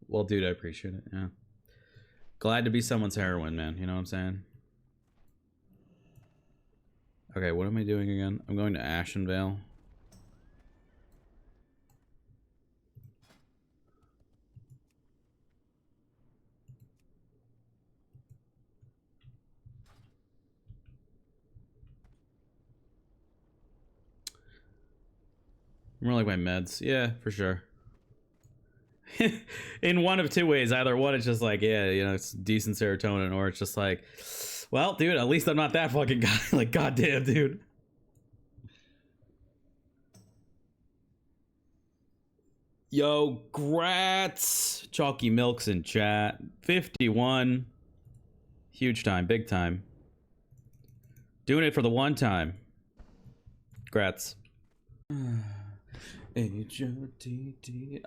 Well, dude, I appreciate it. Yeah. Glad to be someone's heroine, man. You know what I'm saying? Okay, what am I doing again? I'm going to Ashenvale. More like my meds. Yeah, for sure. In one of two ways. Either one, it's just like, yeah, you know, it's decent serotonin, or it's just like, well, dude, at least I'm not that fucking guy. Like, goddamn, dude. Yo, grats. Chalky Milks in chat. 51. Huge time, big time. Doing it for the one time. Grats. H-O-T-T-O-G-O,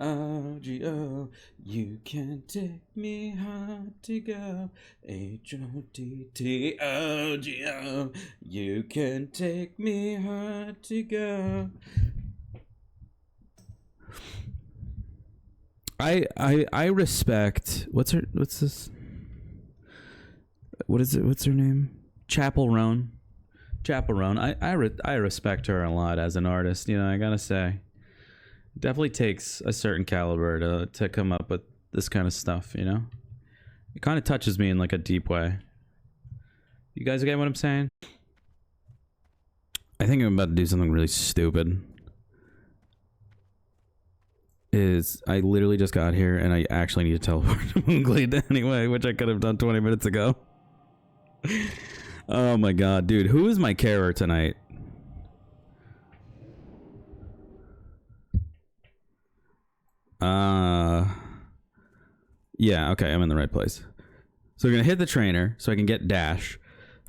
you can take me hard to go. H-O-T-T-O-G-O, you can take me hard to go. I respect, what's this? What is it? What's her name? Chapel Roan. I respect her a lot as an artist, you know, I gotta say. Definitely takes a certain caliber to come up with this kind of stuff, you know? It kind of touches me in like a deep way. You guys get what I'm saying? I think I'm about to do something really stupid. I literally just got here and I actually need to teleport to Moonglade anyway, which I could have done 20 minutes ago. Oh my god, dude. Who is my carer tonight? Yeah, okay, I'm in the right place. So we're gonna hit the trainer so I can get dash.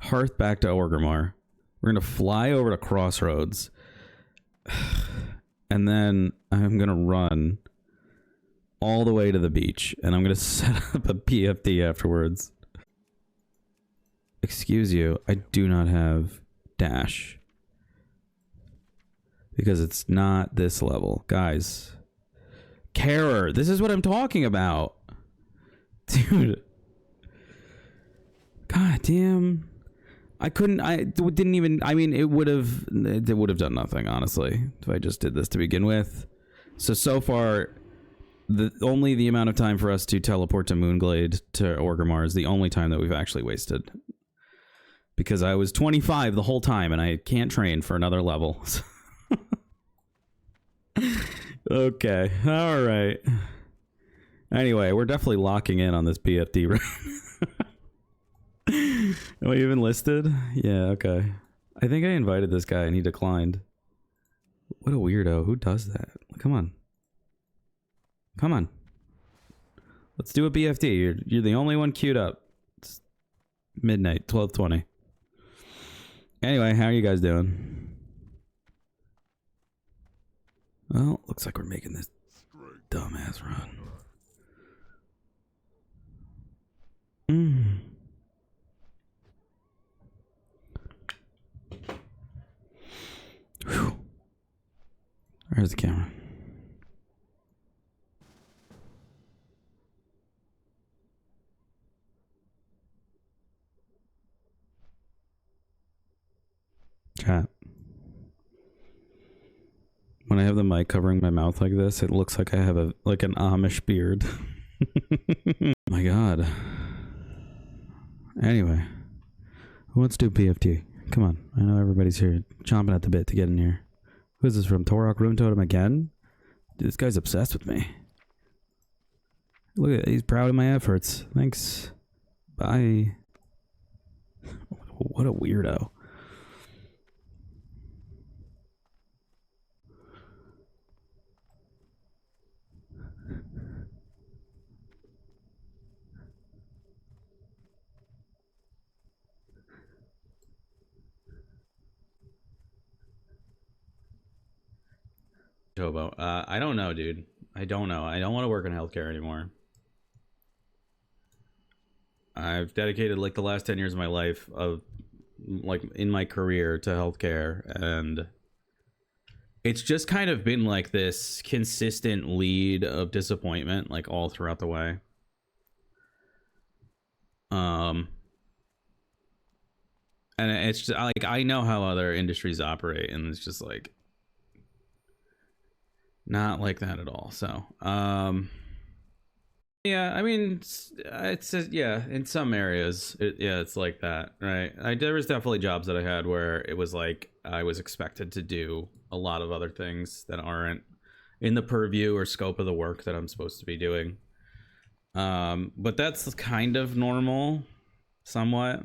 Hearth back to Orgrimmar. We're gonna fly over to Crossroads. And then I'm gonna run all the way to the beach. And I'm gonna set up a PFD afterwards. Excuse you, I do not have dash. Because it's not this level. Guys. Carer, this is what I'm talking about. Dude. God damn. I didn't even, I mean, it would have done nothing, honestly, if I just did this to begin with. So far, only the amount of time for us to teleport to Moonglade to Orgrimmar is the only time that we've actually wasted. Because I was 25 the whole time, and I can't train for another level. Okay, alright. Anyway, we're definitely locking in on this BFD, right? Am I even listed? Yeah, okay. I think I invited this guy and he declined. What a weirdo. Who does that? Come on. Come on. Let's do a BFD. You're the only one queued up. It's midnight, 12:20. Anyway, how are you guys doing? Well, looks like we're making this dumbass run. Whew. Where's the camera? Chat. When I have the mic covering my mouth like this, it looks like I have an Amish beard. My god. Anyway. Who wants to do PFT? Come on. I know everybody's here chomping at the bit to get in here. Who is this from? Torok Rune Totem again? Dude, this guy's obsessed with me. Look at it. He's proud of my efforts. Thanks. Bye. What a weirdo. Tobo. I don't know, dude. I don't know. I don't want to work in healthcare anymore. I've dedicated like the last 10 years of my life of like in my career to healthcare, and it's just kind of been like this consistent lead of disappointment, like all throughout the way. And it's just like, I know how other industries operate, and it's just like not like that at all. So yeah, I mean, it's yeah, in some areas it's like that, right? There was definitely jobs that I had where it was like I was expected to do a lot of other things that aren't in the purview or scope of the work that I'm supposed to be doing. But that's kind of normal, somewhat,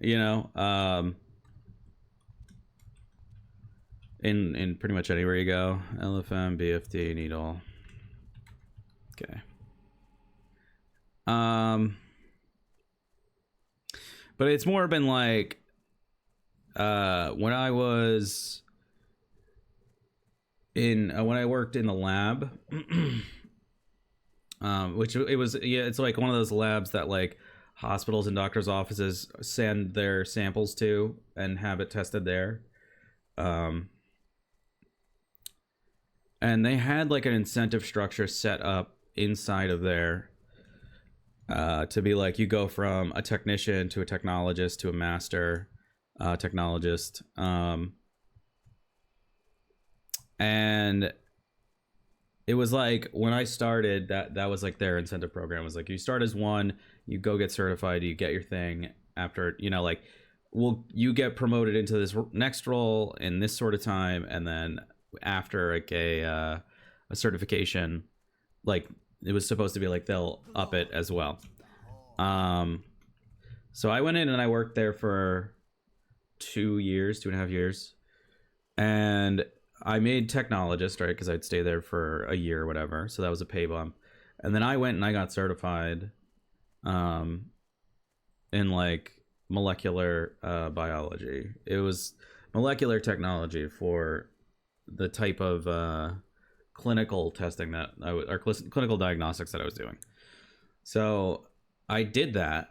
you know. In pretty much anywhere you go. LFM, BFD, needle. Okay. But it's more been like when I was in when I worked in the lab, which it was, yeah, it's like one of those labs that like hospitals and doctors' offices send their samples to and have it tested there. And they had like an incentive structure set up inside of there to be like, you go from a technician to a technologist to a master technologist. And it was like when I started, that was like their incentive program. It was like, you start as one, you go get certified, you get your thing after, you know, like, well, you get promoted into this next role in this sort of time, and then after like a certification, like it was supposed to be like they'll up it as well. So I went in and I worked there for 2.5 years, and I made technologist, right, because I'd stay there for a year or whatever, so that was a pay bump. And then I went and I got certified in like molecular biology. It was molecular technology for the type of clinical testing that or clinical diagnostics that I was doing. So I did that,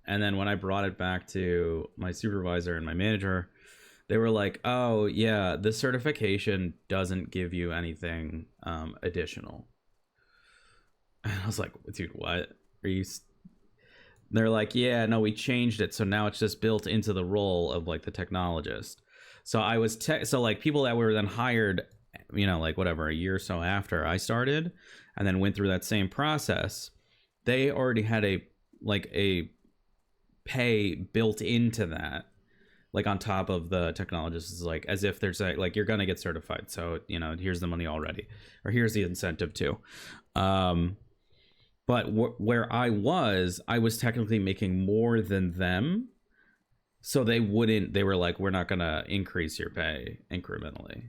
and then when I brought it back to my supervisor and my manager, they were like, oh yeah, this certification doesn't give you anything additional. And I was like, dude, what are you? They're like, yeah, no, we changed it, so now it's just built into the role of like the technologist. So I was so like people that were then hired, you know, like whatever, a year or so after I started, and then went through that same process, they already had a pay built into that, like on top of the technologist. Is like as if there's like you're gonna get certified, so you know, here's the money already, or here's the incentive too. But where I was technically making more than them, so they were like, we're not gonna increase your pay incrementally,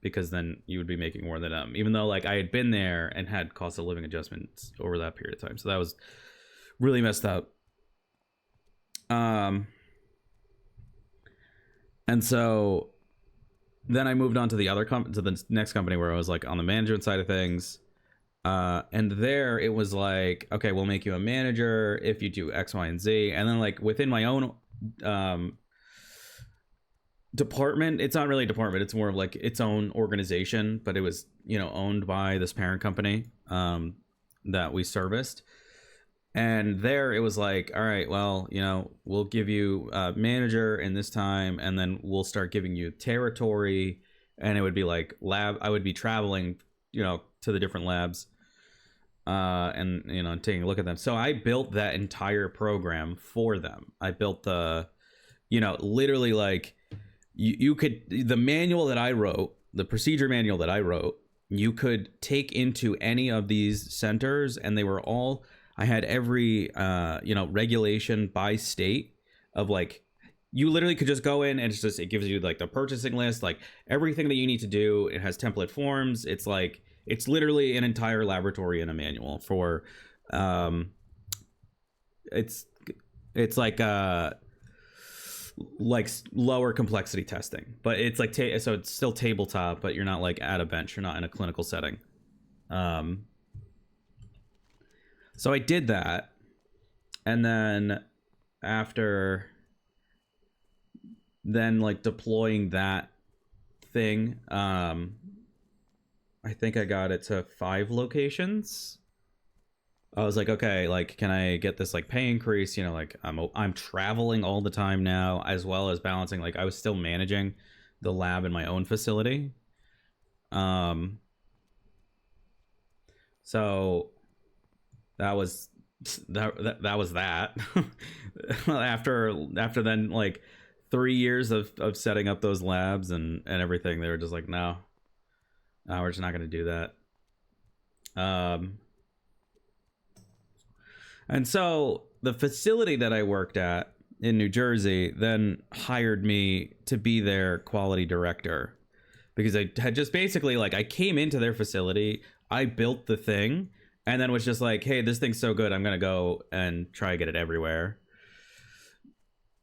because then you would be making more than them, even though like I had been there and had cost of living adjustments over that period of time. So that was really messed up. And so then I moved on to the to the next company, where I was like on the management side of things. And there it was like, okay, we'll make you a manager if you do X, Y, and Z. And then like within my own department, it's not really a department, it's more of like its own organization, but it was, you know, owned by this parent company that we serviced. And there it was like, all right, well, you know, we'll give you a manager in this time, and then we'll start giving you territory. And it would be like I would be traveling, you know, to the different labs and, you know, taking a look at them. So I built that entire program for them. I built the, you know, literally like you could, the manual that I wrote, the procedure manual that I wrote, you could take into any of these centers, and they were all, I had every, you know, regulation by state of like, you literally could just go in and it gives you like the purchasing list, like everything that you need to do. It has template forms. It's like, it's literally an entire laboratory in a manual for, it's like lower complexity testing, but it's like, so it's still tabletop, but you're not like at a bench. You're not in a clinical setting. So I did that. And then after then like deploying that thing. I think I got it to 5 locations. I was like, okay, like, can I get this like pay increase? You know, like I'm traveling all the time now, as well as balancing. Like, I was still managing the lab in my own facility. So that was that. after then, like 3 years of setting up those labs and everything, they were just like, no, we're just not going to do that. And so the facility that I worked at in New Jersey then hired me to be their quality director, because I had just basically, like, I came into their facility, I built the thing, and then was just like, hey, this thing's so good, I'm going to go and try to get it everywhere.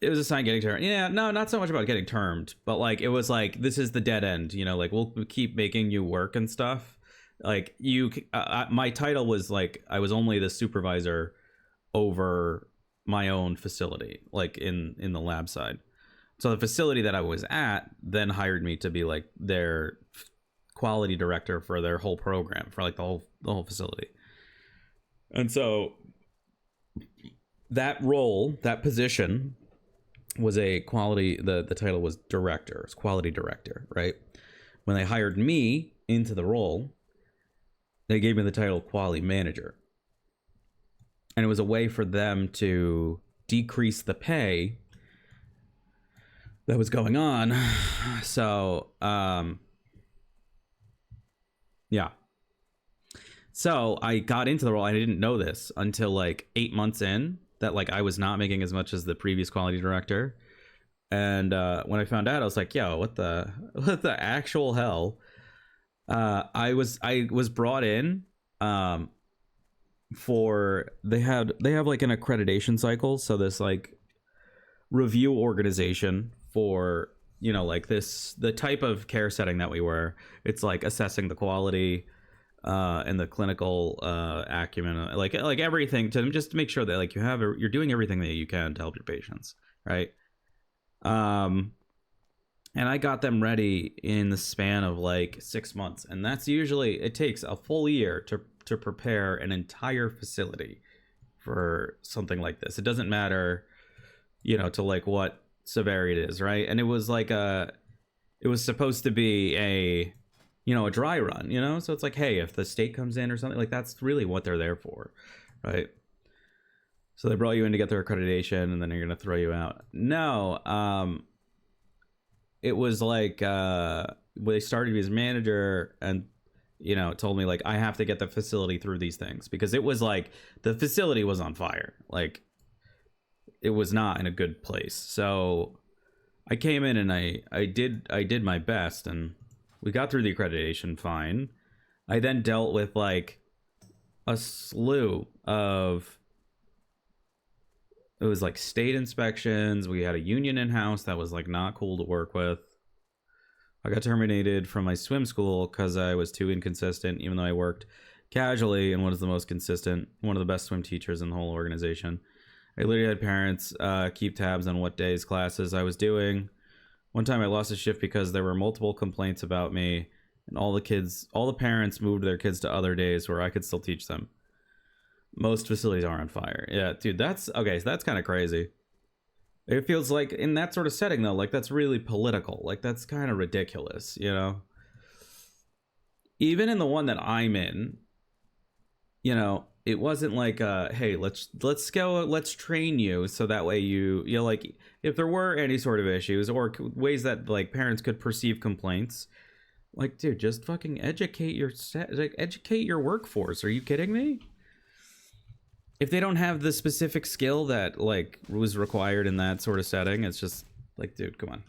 It was a sign getting termed. Yeah, no, not so much about getting termed, but like, it was like, this is the dead end, you know, like, we'll keep making you work and stuff. Like, my title was like, I was only the supervisor over my own facility, like in the lab side. So the facility that I was at then hired me to be like their quality director for their whole program, for like the whole facility. And so that role, that position, was a quality, the title was director, it's quality director, right? When they hired me into the role, they gave me the title quality manager. And it was a way for them to decrease the pay that was going on. So, yeah. So I got into the role. I didn't know this until like 8 months in, that like I was not making as much as the previous quality director. And when I found out, I was like, yo, what the actual hell? I was brought in for they have like an accreditation cycle, so this like review organization for, you know, like the type of care setting that we were. It's like assessing the quality and the clinical acumen, like everything, to just make sure that like you're doing everything that you can to help your patients, right? And I got them ready in the span of like 6 months, and that's usually, it takes a full year to prepare an entire facility for something like this. It doesn't matter, you know, to like what severity it is, right? And it was like it was supposed to be a, you know, a dry run, you know? So it's like, hey, if the state comes in or something, like, that's really what they're there for, right? So they brought you in to get their accreditation, and then you're going to throw you out. No, it was like, they started me as manager, and, you know, told me like, I have to get the facility through these things, because it was like, the facility was on fire. Like, it was not in a good place. So I came in and I did my best, and we got through the accreditation fine. I then dealt with like a slew of, it was like state inspections. We had a union in-house that was like not cool to work with. I got terminated from my swim school because I was too inconsistent, even though I worked casually and was the most consistent, one of the best swim teachers in the whole organization. I literally had parents keep tabs on what days classes I was doing. One time I lost a shift because there were multiple complaints about me, and all the parents moved their kids to other days where I could still teach them. Most facilities are on fire. Yeah, dude, that's okay. So that's kind of crazy. It feels like in that sort of setting, though, like that's really political. Like that's kind of ridiculous, you know? Even in the one that I'm in, you know, it wasn't like, hey, let's go, let's train you so that way you know, like if there were any sort of issues or ways that like parents could perceive complaints, like, dude, just fucking educate your workforce. Are you kidding me? If they don't have the specific skill that like was required in that sort of setting, it's just like, dude, come on.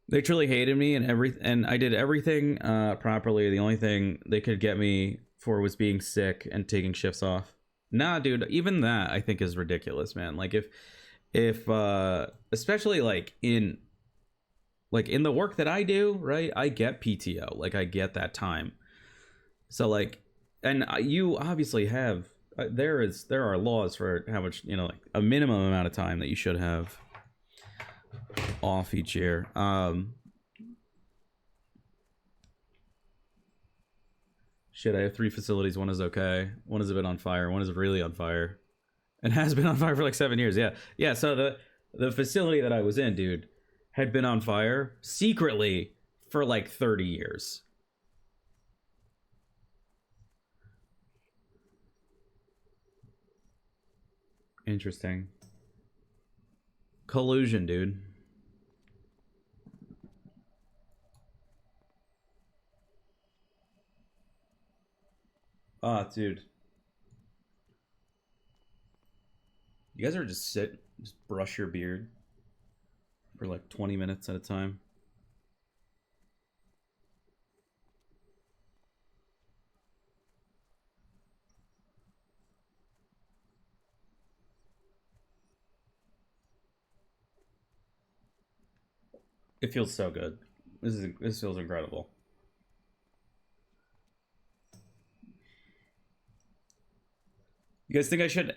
They truly hated me, and I did everything properly. The only thing they could get me for was being sick and taking shifts off. Nah, dude, even that I think is ridiculous, man. Like if especially like in the work that I do, right? I get PTO, like I get that time. So like, and you obviously have, there are laws for how much, you know, like a minimum amount of time that you should have off each year. Shit, I have 3 facilities. One is okay. One is a bit on fire. One is really on fire. And has been on fire for like 7 years. Yeah. Yeah, so the facility that I was in, dude, had been on fire secretly for like 30 years. Interesting. Collusion, dude. Ah, dude. You guys ever just brush your beard for like 20 minutes at a time? It feels so good. This feels incredible. You guys think I should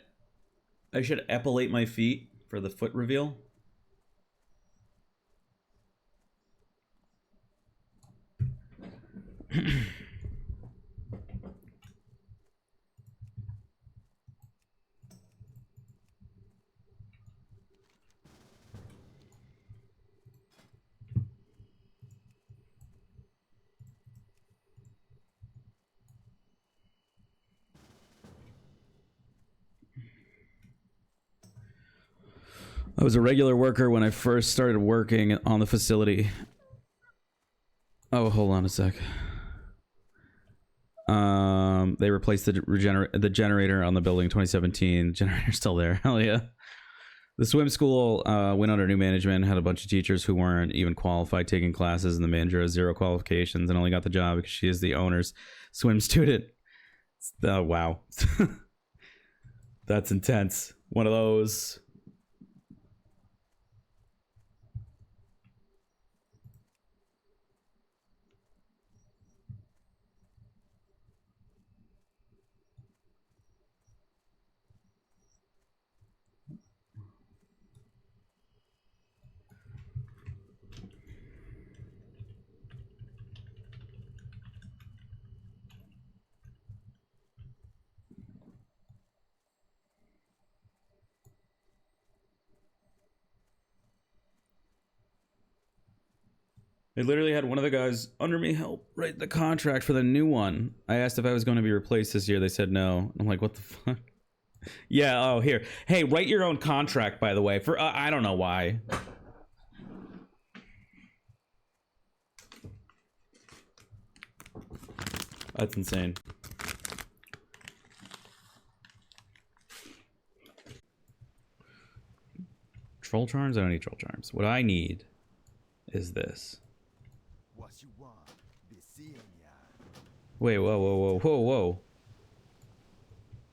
epilate my feet for the foot reveal? I was a regular worker when I first started working on the facility. Oh, hold on a sec. They replaced the generator on the building in 2017. Generator's still there. Hell yeah. The swim school went under new management, had a bunch of teachers who weren't even qualified taking classes, and the manager has 0 qualifications and only got the job because she is the owner's swim student. Wow. That's intense. One of those. They literally had one of the guys under me help write the contract for the new one. I asked if I was going to be replaced this year. They said no. I'm like, what the fuck? Yeah, oh, here. Hey, write your own contract, by the way. For I don't know why. That's insane. Troll charms? I don't need troll charms. What I need is this. Wait, whoa, whoa, whoa, whoa, whoa.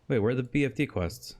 Wait, where are the BFD quests?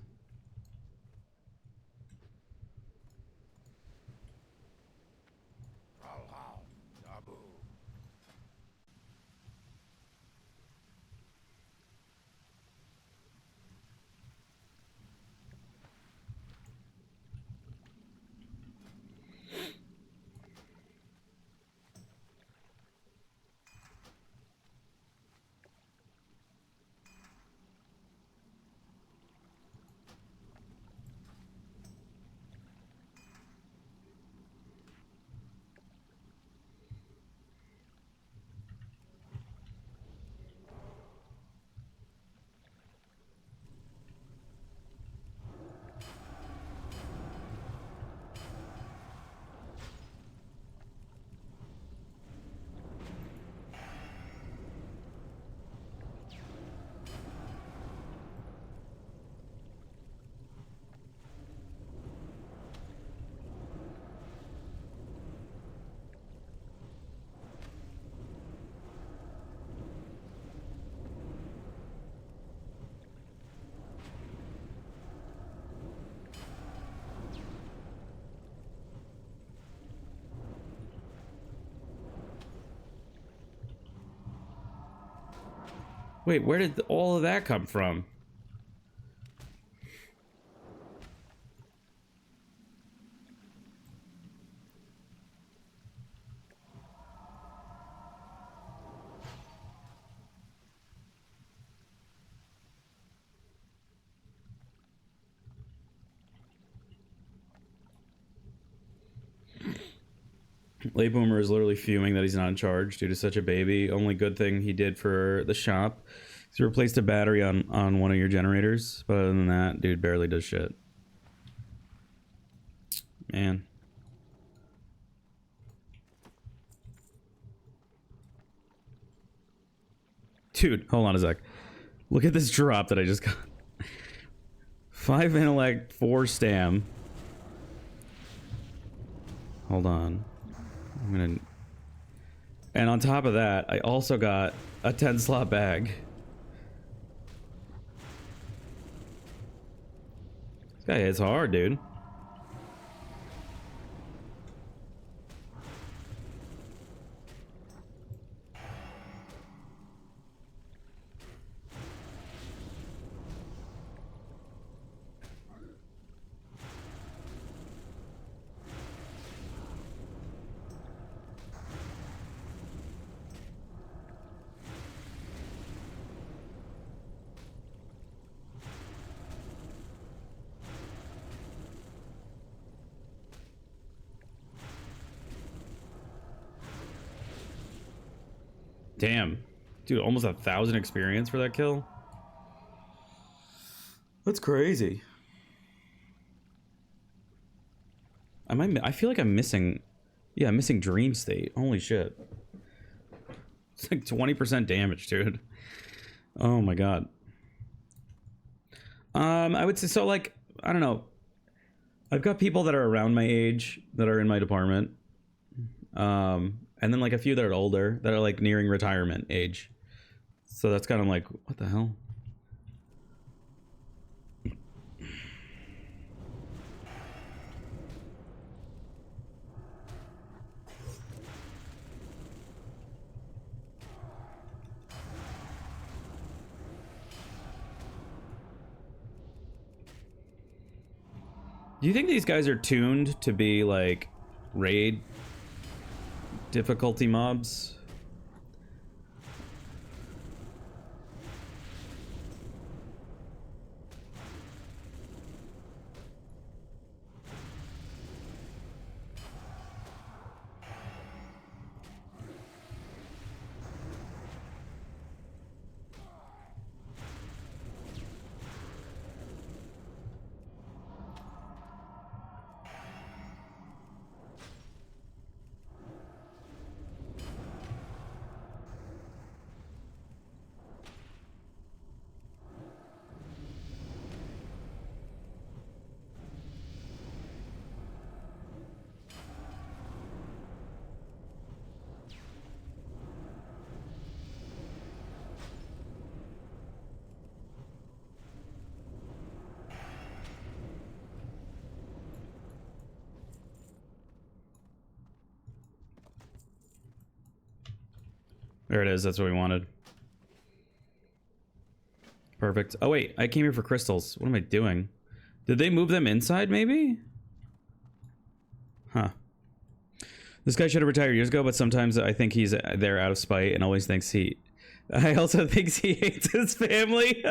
Wait, where did all of that come from? Late Boomer is literally fuming that he's not in charge due to such a baby. Only good thing he did for the shop is he replaced a battery on one of your generators. But other than that, dude barely does shit. Man. Dude, hold on a sec. Look at this drop that I just got. 5 intellect, 4 stam. Hold on. I'm gonna... And on top of that, I also got a 10 slot bag. This guy hits hard, dude. Damn. Dude, almost 1,000 experience for that kill? That's crazy. I feel like I'm missing... Yeah, I'm missing Dream State. Holy shit. It's like 20% damage, dude. Oh my god. I would say, so like, I don't know. I've got people that are around my age that are in my department. And then like a few that are older that are like nearing retirement age. So that's kind of like, what the hell? Do you think these guys are tuned to be like raid difficulty mobs? There it is. That's what we wanted. Perfect. Oh, wait. I came here for crystals. What am I doing? Did they move them inside, maybe? Huh. This guy should have retired years ago, but sometimes I think he's there out of spite and always thinks he... I also think he hates his family.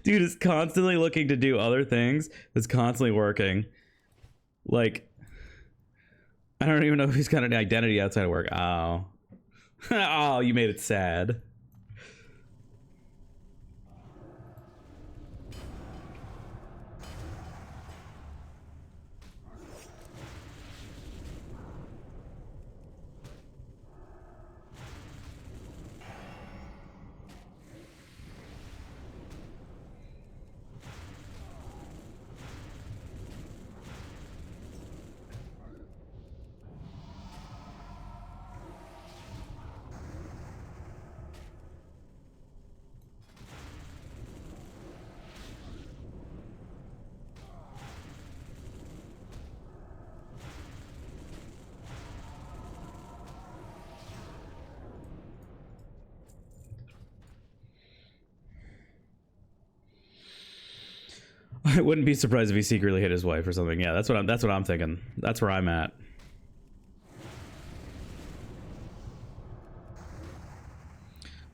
Dude is constantly looking to do other things. That's constantly working. Like... I don't even know if he's got an identity outside of work. Oh. Oh, you made it sad. I wouldn't be surprised if he secretly hit his wife or something. Yeah, that's what I'm thinking. That's where I'm at.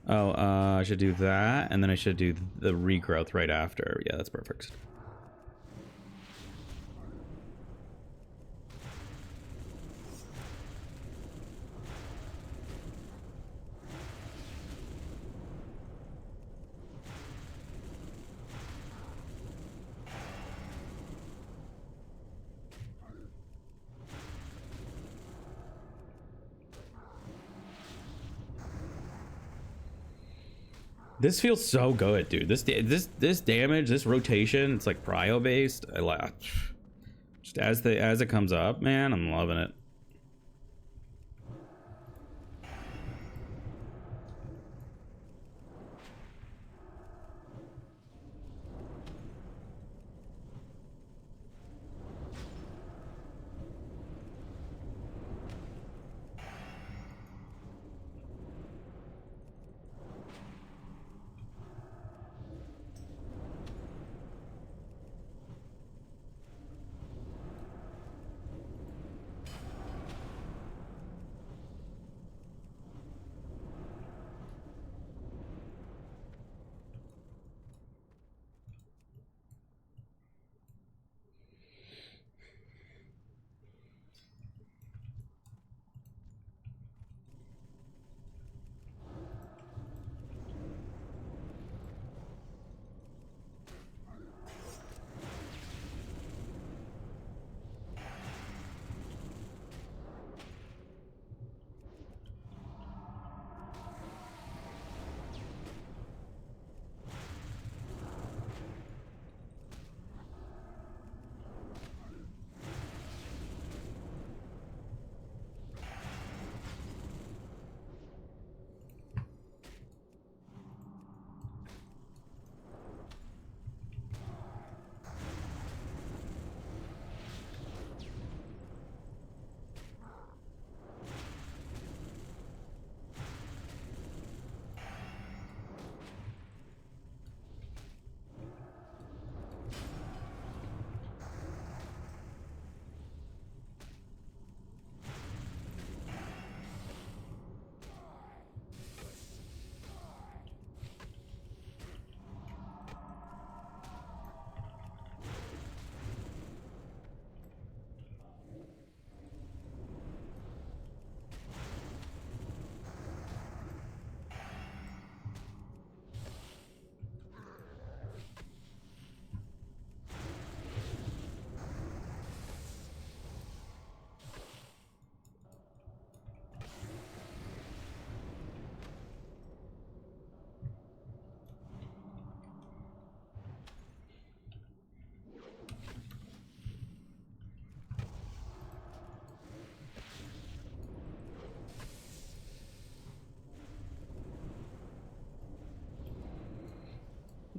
Oh, I should do that, and then I should do the regrowth right after. Yeah, that's perfect. This feels so good, dude. This damage, this rotation, it's like prio based. I like just as it comes up, man. I'm loving it.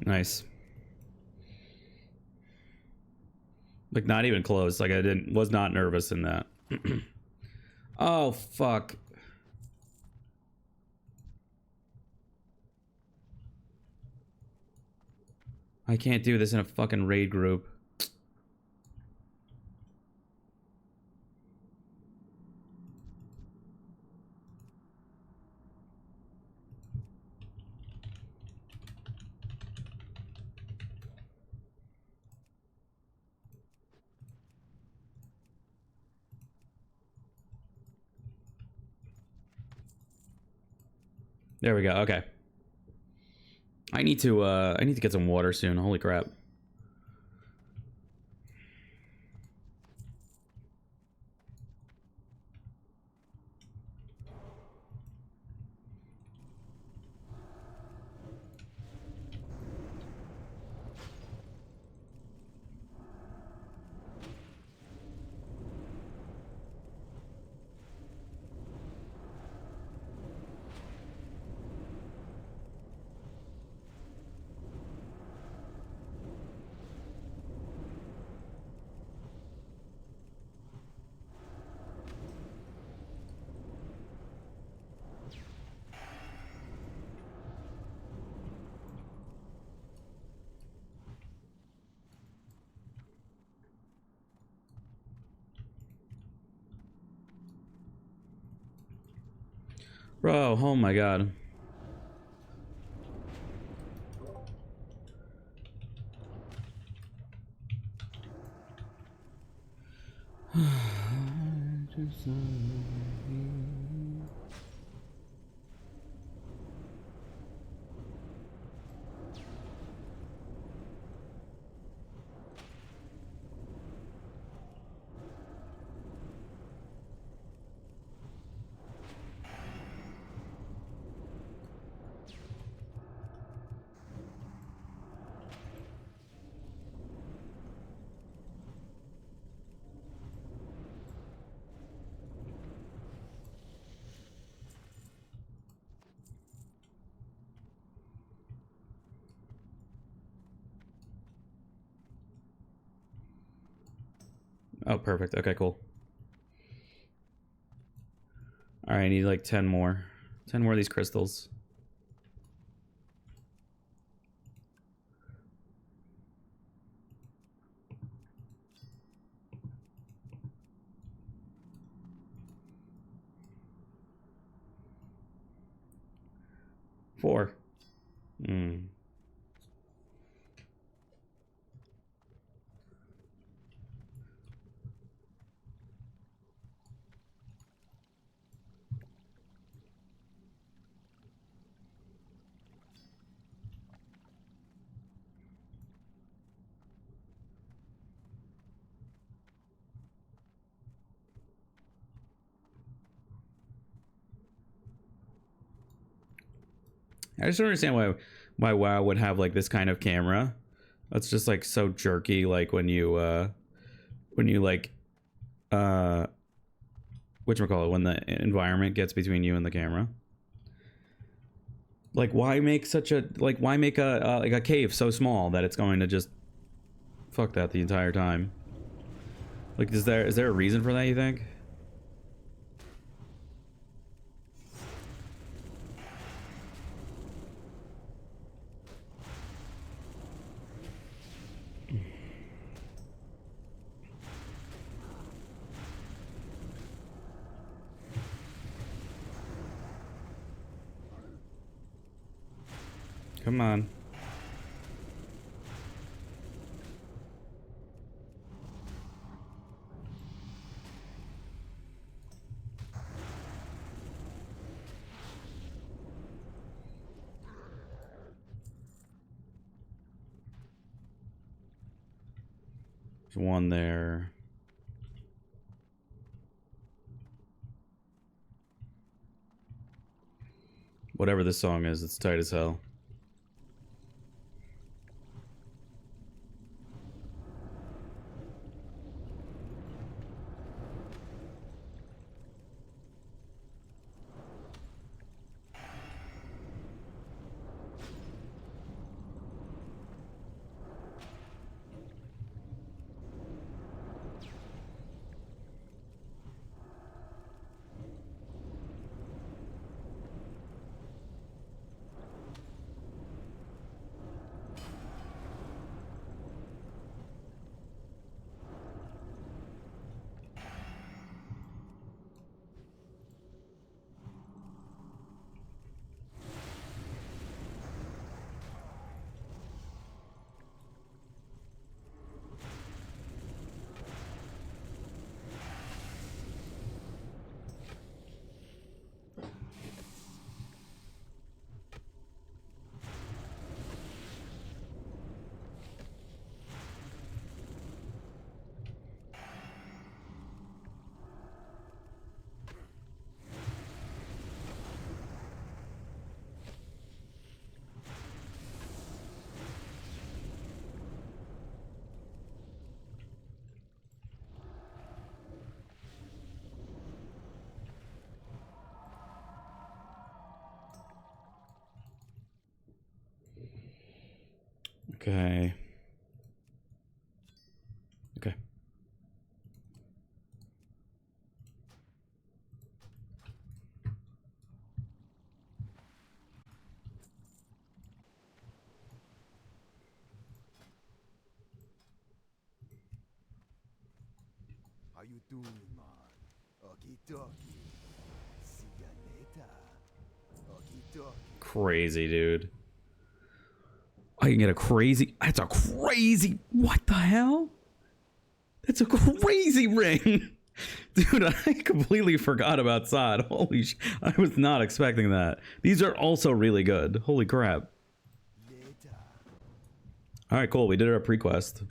Nice. Like not even close. Like I was not nervous in that. Oh fuck. I can't do this in a fucking raid group. There we go. Okay. I need to get some water soon. Holy crap. Bro, oh my god. Oh, perfect. Okay, cool. All right, I need like 10 more. 10 more of these crystals. Four. I just don't understand why WoW would have like this kind of camera. That's just like so jerky. Like when you like whatchamacallit, when the environment gets between you and the camera. Like why make such a why make a like a cave so small that it's going to just fuck that the entire time? Like is there a reason for that, you think? Come on. There's one there. Whatever this song is, it's tight as hell. Okay. Okay. How you doing, man? Okie dokie. See ya later. Okie dokie. Crazy, dude. I can get a crazy... That's a crazy... What the hell? That's a crazy ring. Dude, I completely forgot about SoD. Holy sh... I was not expecting that. These are also really good. Holy crap. Later. Alright, cool. We did our pre-quest.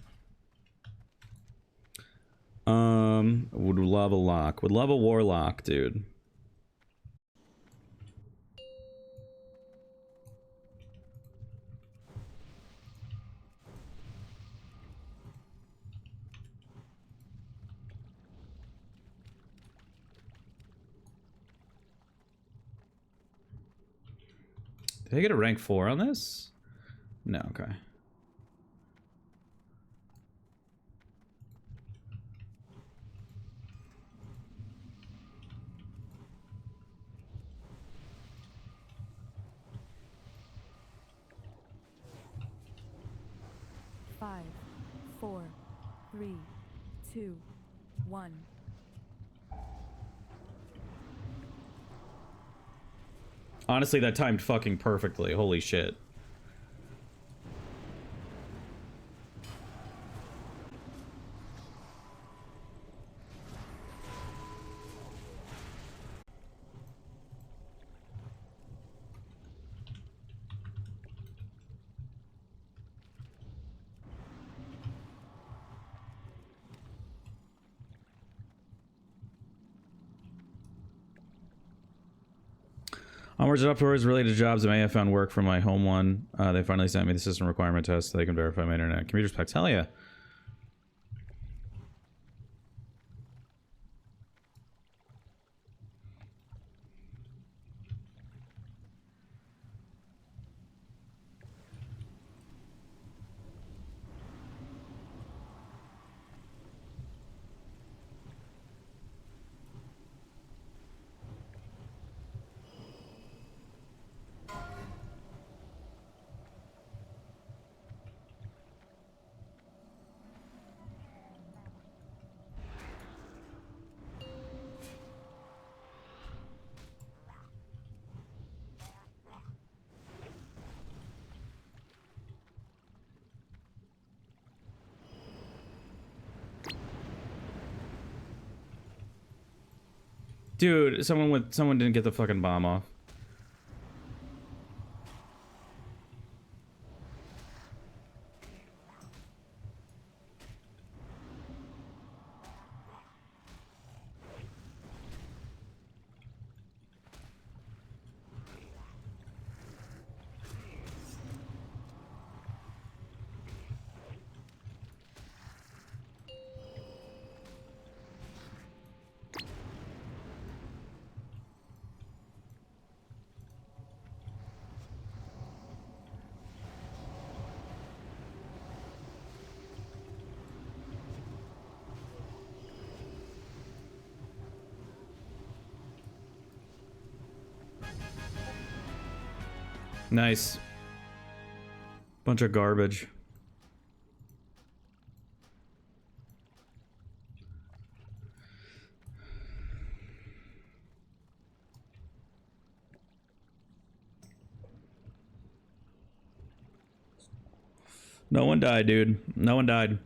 Would love a lock. Would love a warlock, dude. Did I get a rank 4 on this? No, okay. 5, 4, 3, 2, 1. Honestly, that timed fucking perfectly. Holy shit. Onwards and upwards related to jobs that may have found work from my home one. They finally sent me the system requirement test so they can verify my internet. Computer specs. Hell yeah. Dude, someone didn't get the fucking bomb off. Nice. Bunch of garbage. No one died, dude. No one died.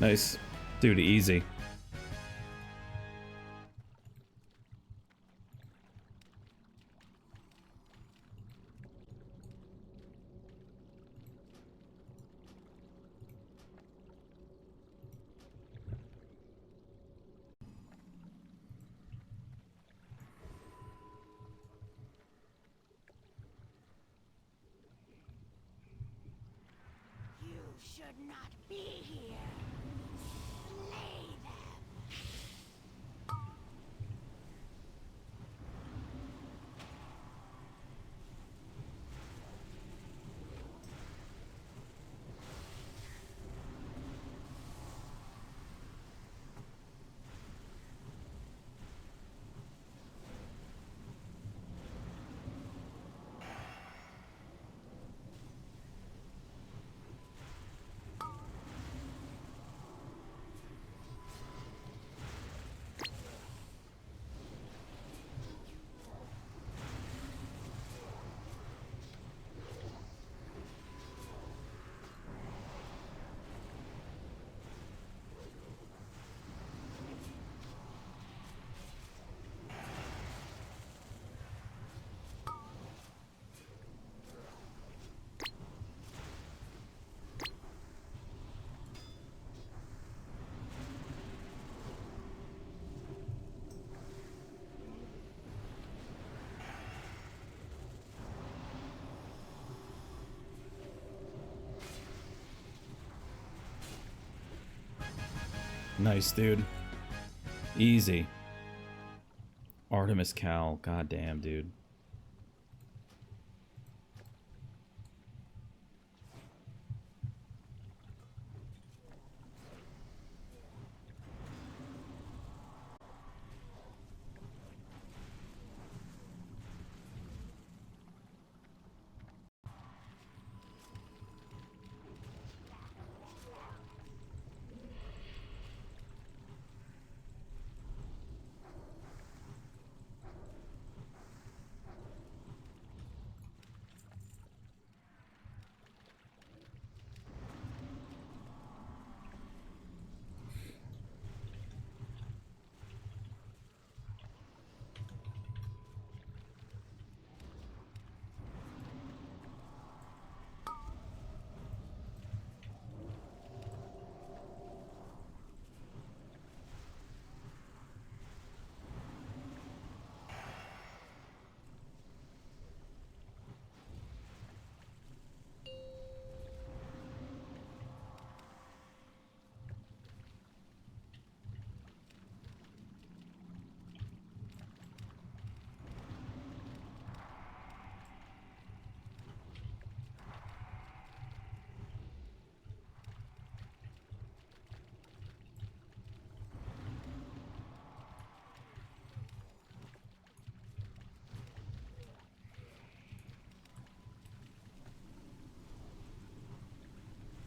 Nice. Dude, easy. You should not be here. Slay them. Nice, dude. Easy. Artemis Cal. Goddamn, dude.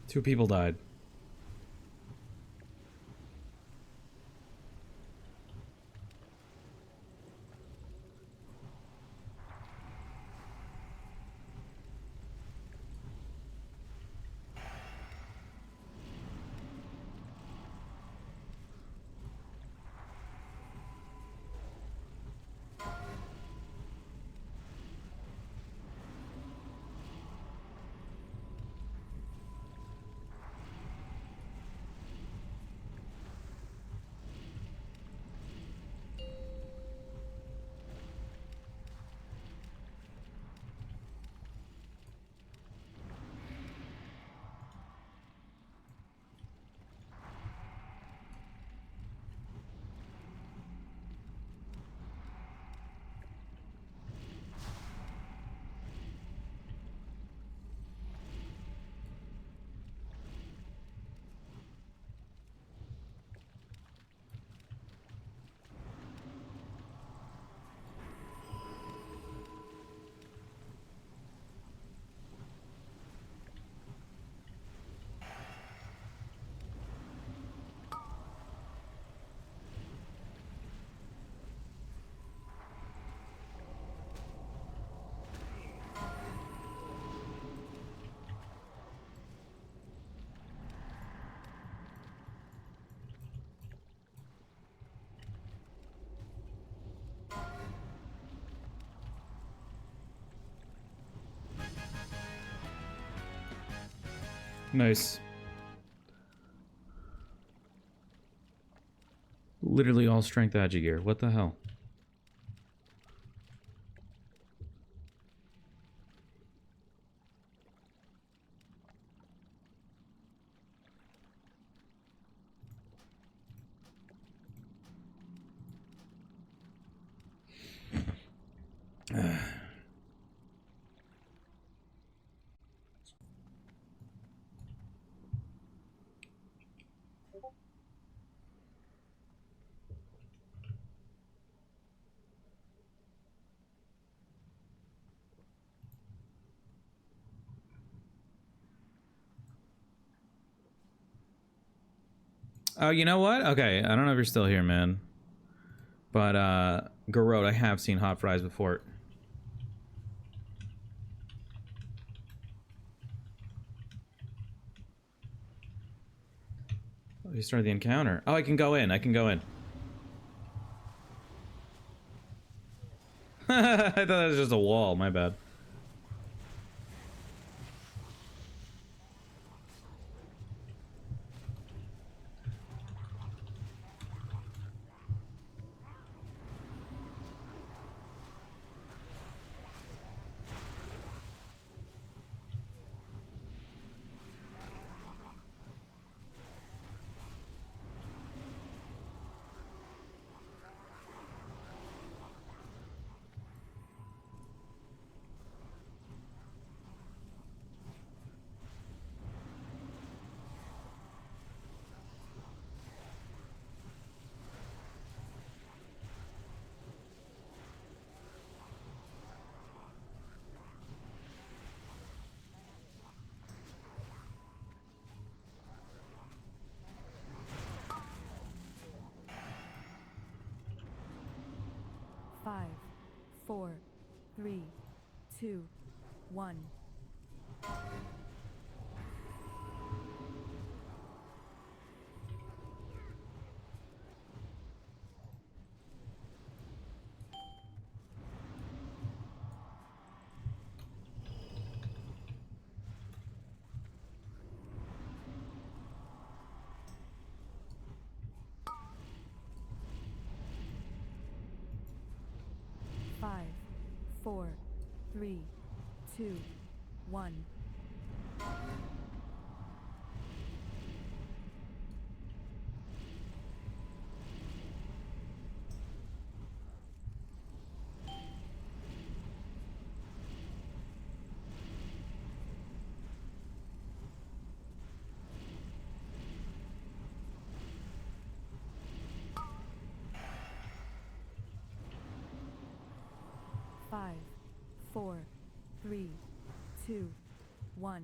Two people died. Nice. Literally all strength agi gear. What the hell? Oh, you know what? Okay, I don't know if you're still here, man. But, Garrod, I have seen hot fries before. Oh, you started the encounter. Oh, I can go in. I can go in. I thought that was just a wall. My bad. Five, 4, 3, 2, 1. 5, 4, 3, 2, 1. 5, 4, 3, 2, 1.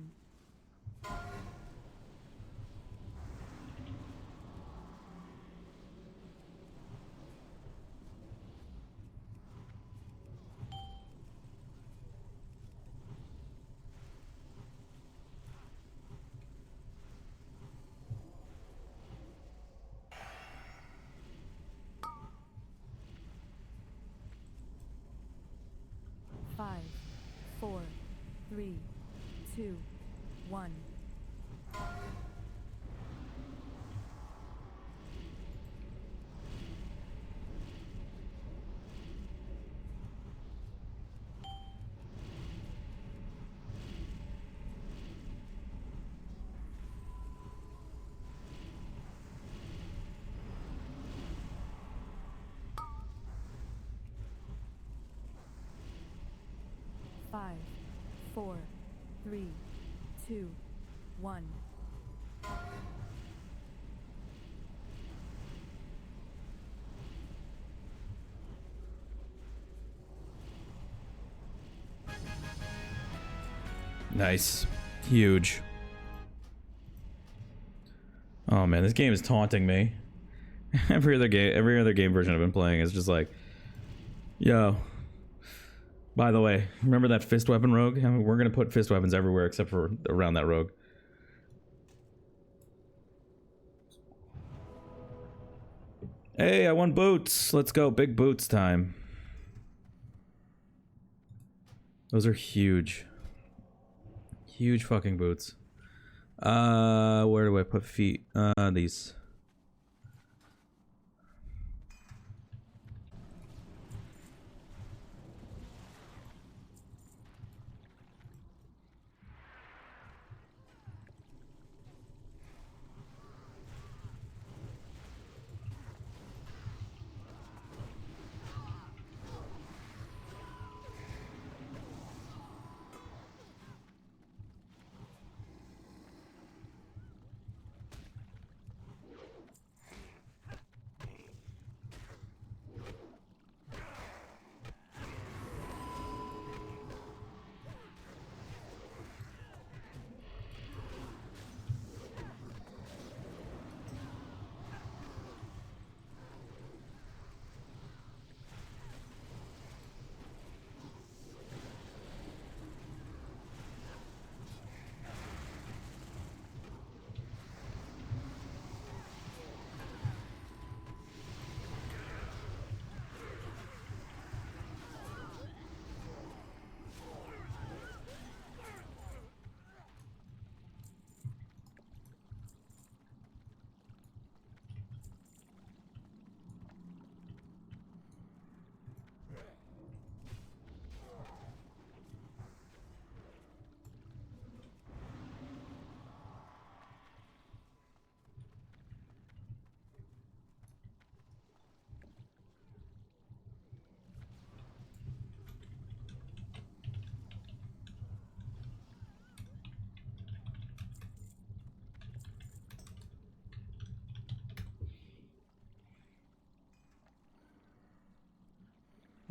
Five, 4, 3, 2, 1. Five, 4, 3, 2, 1. Nice. Huge. Oh man, this game is taunting me. every other game version I've been playing is just like, yo. By the way, remember that fist weapon rogue? I mean, we're gonna put fist weapons everywhere except for around that rogue. Hey, I won boots. Let's go, big boots time. Those are huge. Huge fucking boots. Where do I put feet? These.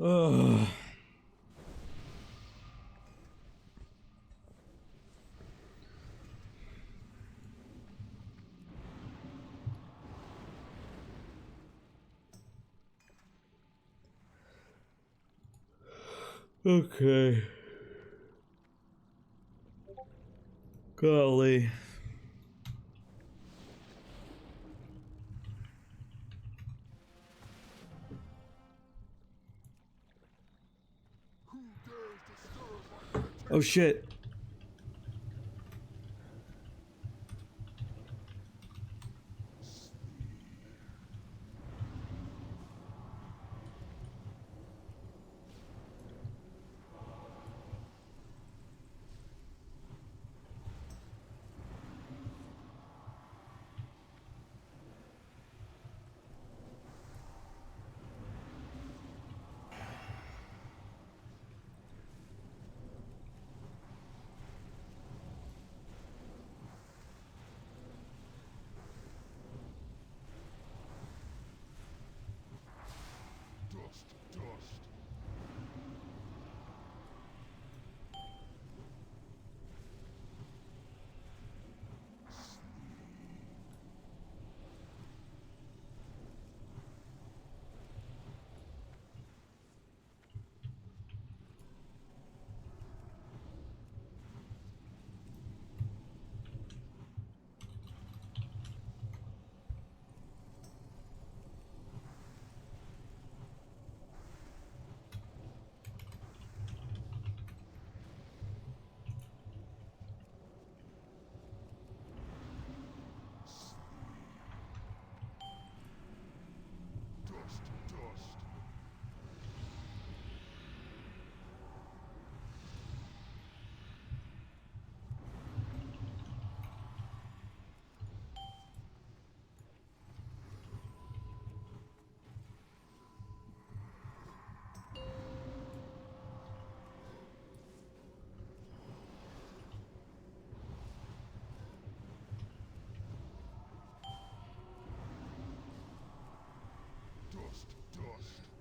Ugh. Okay. Golly. Oh shit.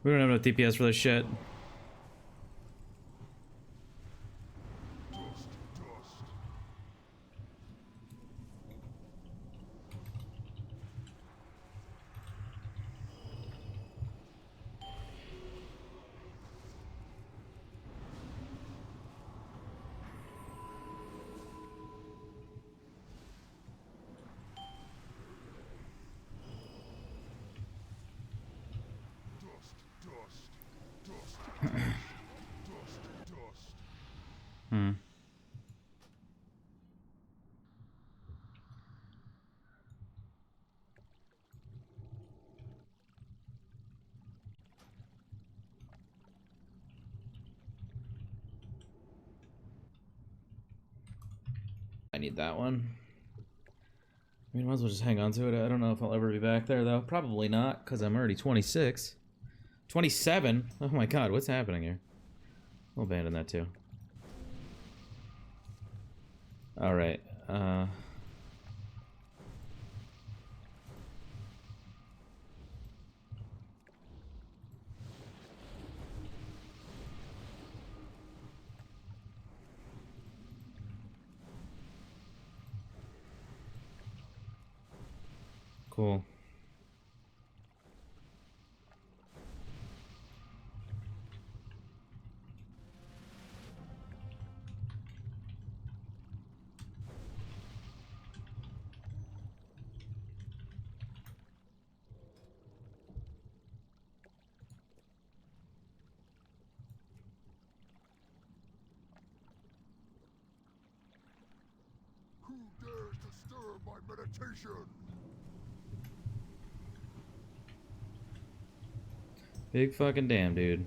We don't have enough DPS for this shit. need that one. I mean, might as well just hang on to it. I don't know if I'll ever be back there, though. Probably not, because I'm already 26. 27? Oh my god, what's happening here? I'll abandon that, too. Alright, cool. Who dares disturb my meditation? Big fucking damn, dude.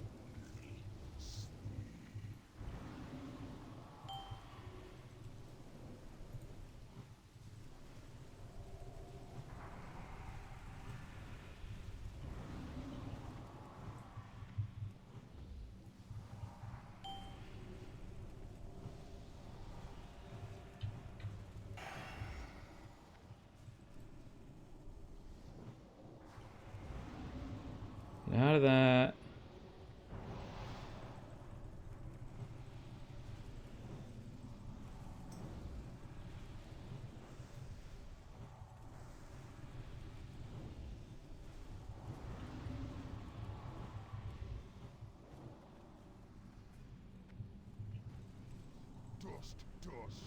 Get out of that. Dust, dust.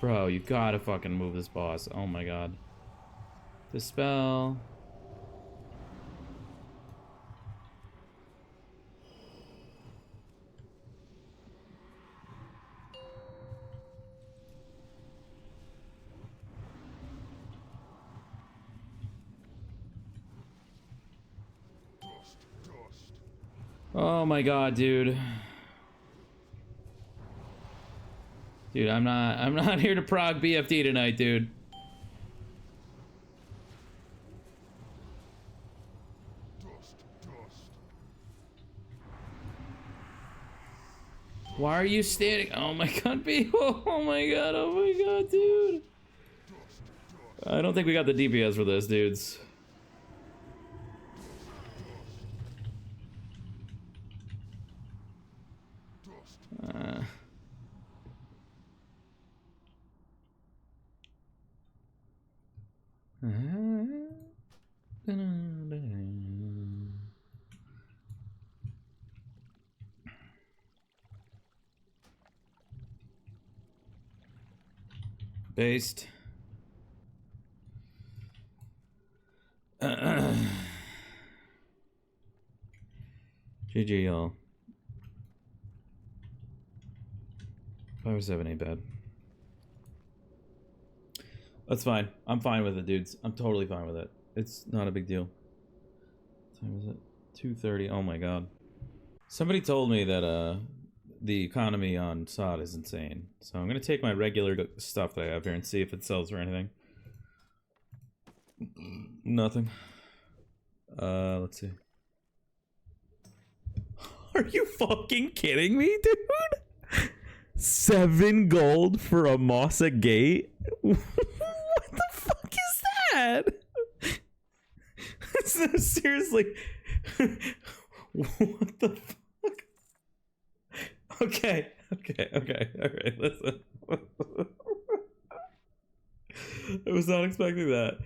Bro, you gotta fucking move this boss. Oh my god. Dispel. Dust, dust. Oh my god, dude. Dude, I'm not here to prog BFD tonight, dude. Dust, dust. Why are you standing? Oh my god, B. Oh my god, dude. I don't think we got the DPS for this, dudes. Based. GG, y'all. 5 or 7 ain't bad. That's fine. I'm fine with it, dudes. I'm totally fine with it. It's not a big deal. What time is it? 2:30. Oh my god. Somebody told me that the economy on SoD is insane. So I'm gonna take my regular stuff that I have here and see if it sells for anything. Nothing. Let's see. Are you fucking kidding me, dude? 7 gold for a Mossa Gate? What the fuck is that? Seriously. What the fuck? Okay. Alright, listen. I was not expecting that.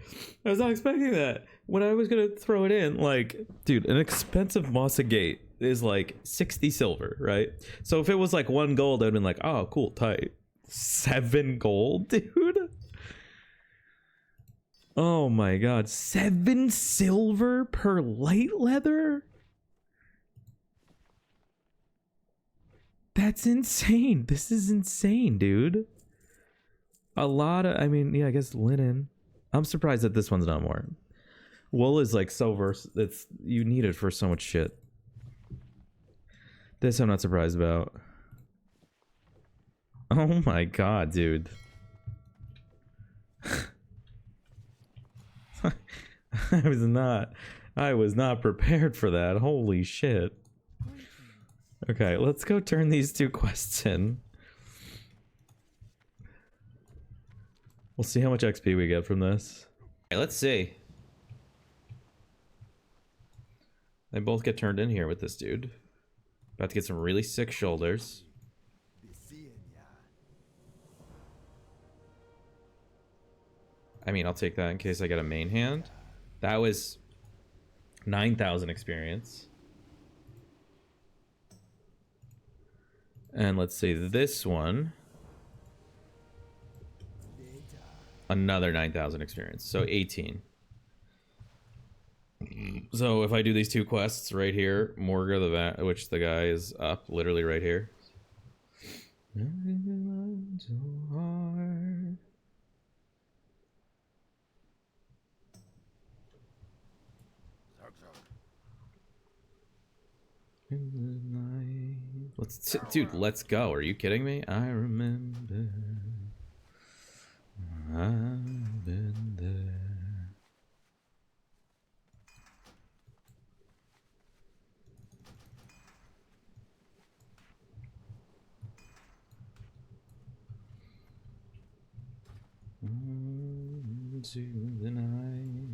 I was not expecting that. When I was gonna throw it in, like, dude, an expensive Mossa Gate is like 60 silver, right? So if it was like 1 gold, I'd been like, oh, cool, tight. 7 gold, dude. Oh my god, 7 silver per light leather? That's insane. This is insane, dude. A lot of, I mean, yeah, I guess linen. I'm surprised that this one's not more. Wool is like so it's, you need it for so much shit. This I'm not surprised about. Oh my god, dude. I was not prepared for that. Holy shit. Okay, let's go turn these 2 quests in. We'll see how much XP we get from this. Okay, let's see. They both get turned in here with this dude. About to get some really sick shoulders. I mean, I'll take that in case I get a main hand. That was 9,000 experience. And let's see, this one. Another 9,000 experience, so 18. So if I do these 2 quests right here, Morga which the guy is up, literally right here. Dude, let's go. Are you kidding me? I remember I've been there. Into the night,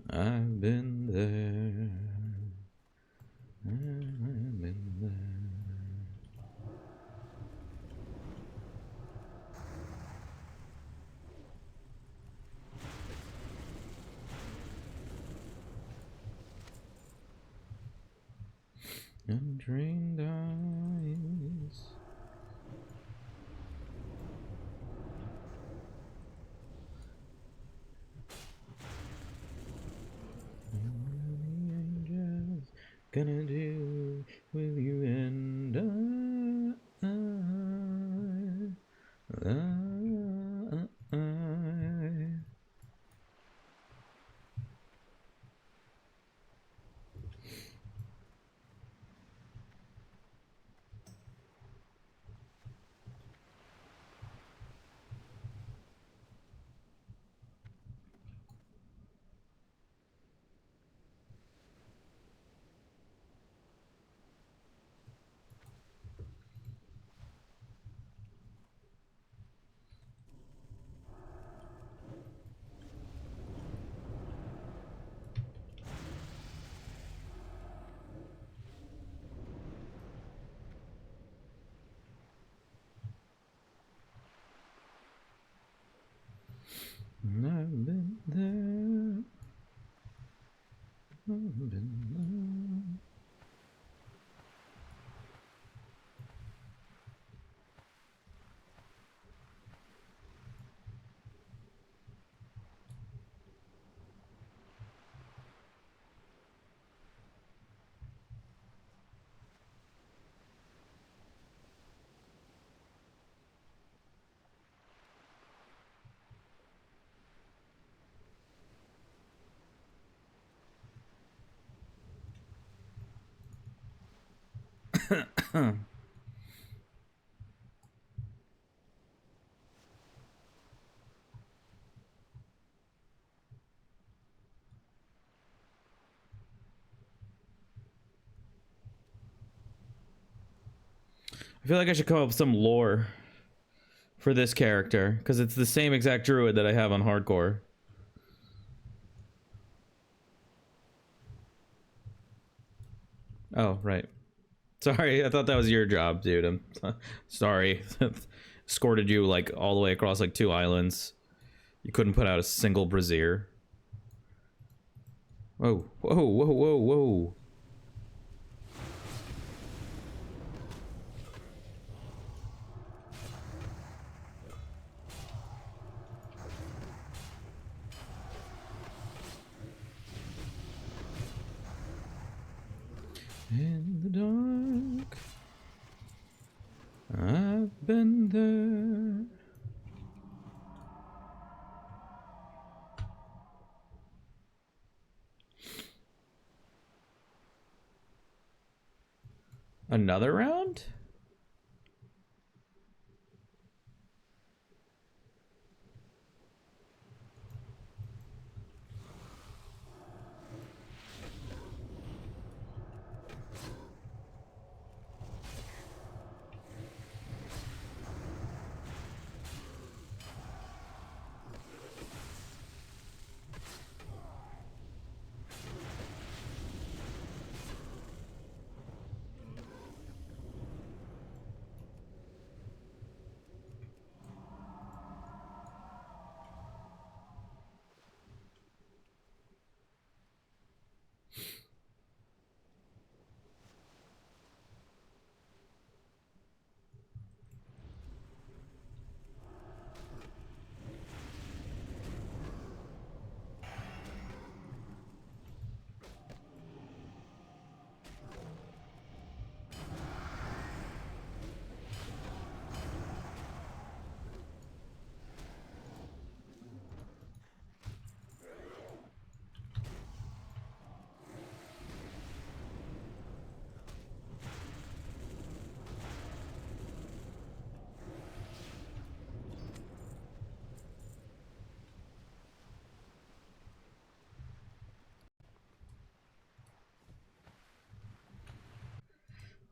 I've been there. I've been there. And drained eyes. Gonna do with you and I. I've been there. I've been there. I feel like I should come up with some lore for this character, because it's the same exact druid that I have on hardcore. Oh, right. Sorry, I thought that was your job, dude. I'm sorry. escorted you like all the way across like 2 islands. You couldn't put out a single brazier. Whoa, whoa, whoa, whoa, whoa. In the dark, I've been there. Another round?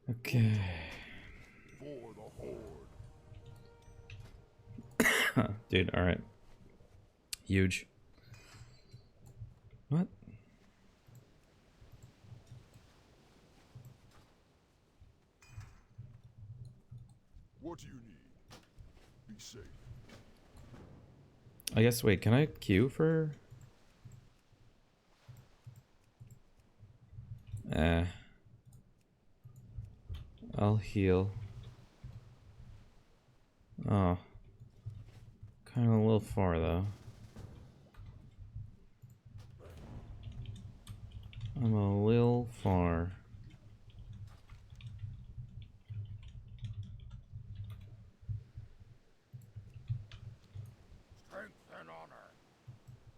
Okay. For the Horde. Dude, alright. Huge. What? What do you need? Be safe. I guess, wait, can I queue for... I'll heal. Oh. Kind of a little far, though. I'm a little far. Strength and honor.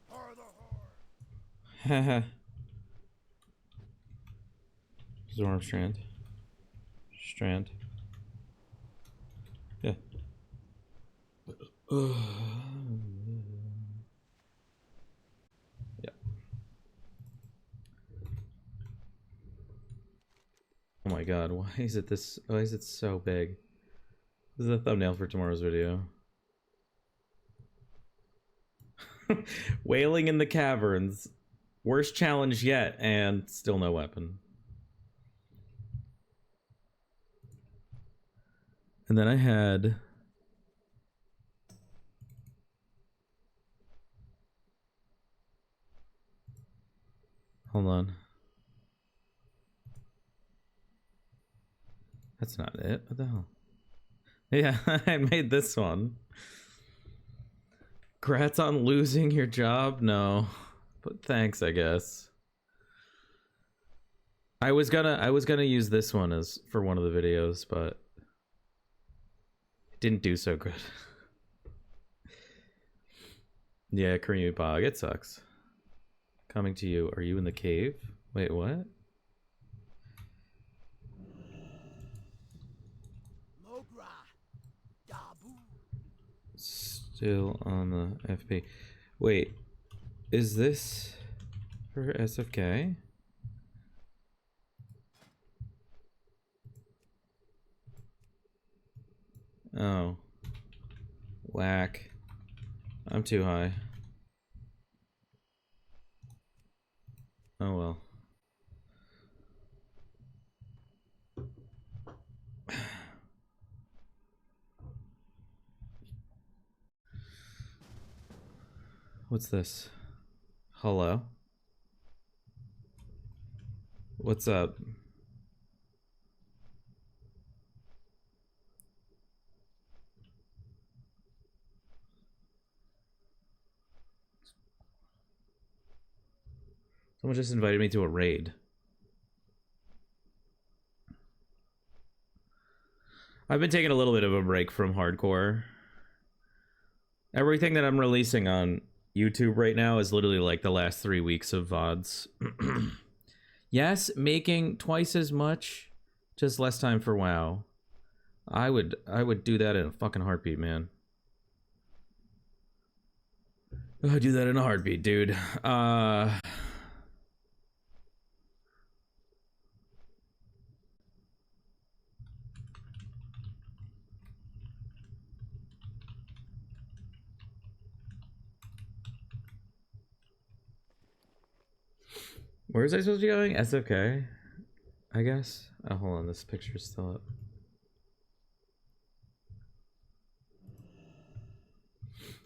For the Horde. Haha. Storm Strand. Strand. Yeah. Yeah. Oh my god, why is it this? Why is it so big? This is the thumbnail for tomorrow's video. Wailing in the caverns. Worst challenge yet, and still no weapon. And then I had... Hold on. That's not it. What the hell? Yeah, I made this one. Congrats on losing your job? No. But thanks, I guess. I was gonna use this one as for one of the videos, but it didn't do so good. Yeah, Creamy Pog, it sucks. Coming to you. Are you in the cave? Wait, what? Mogra. Dabu. Still on the FP. Wait, is this for SFK? Oh. Whack. I'm too high. Oh well. What's this? Hello? What's up? Someone just invited me to a raid. I've been taking a little bit of a break from hardcore. Everything that I'm releasing on YouTube right now is literally like the last 3 weeks of VODs. Yes, making twice as much, just less time for WoW. I would do that in a fucking heartbeat, man. I'd do that in a heartbeat, dude. Where is I supposed to be going? SFK, I guess. Oh, hold on, this picture's still up.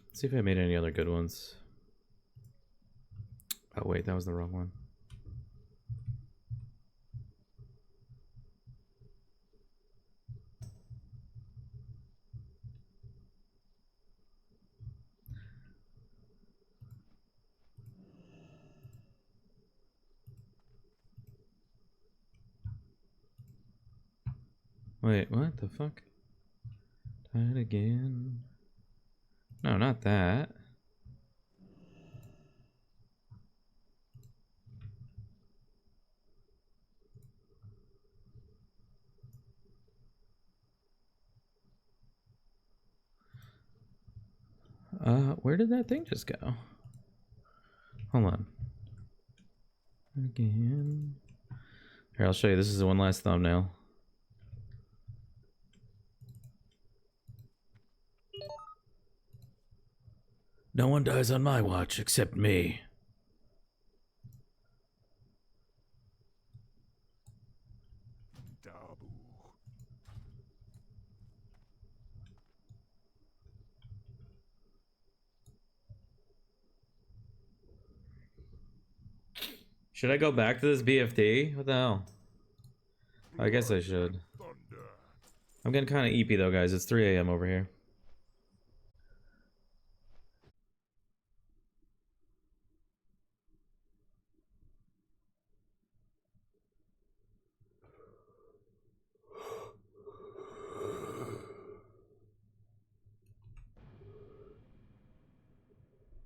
Let's see if I made any other good ones. Oh wait, that was the wrong one. Wait, what the fuck? Try it again. No, not that. Where did that thing just go? Hold on. Again. Here, I'll show you. This is the one last thumbnail. No one dies on my watch except me. Should I go back to this BFD? What the hell? I guess I should. I'm getting kind of eepy though, guys. It's 3 a.m. over here.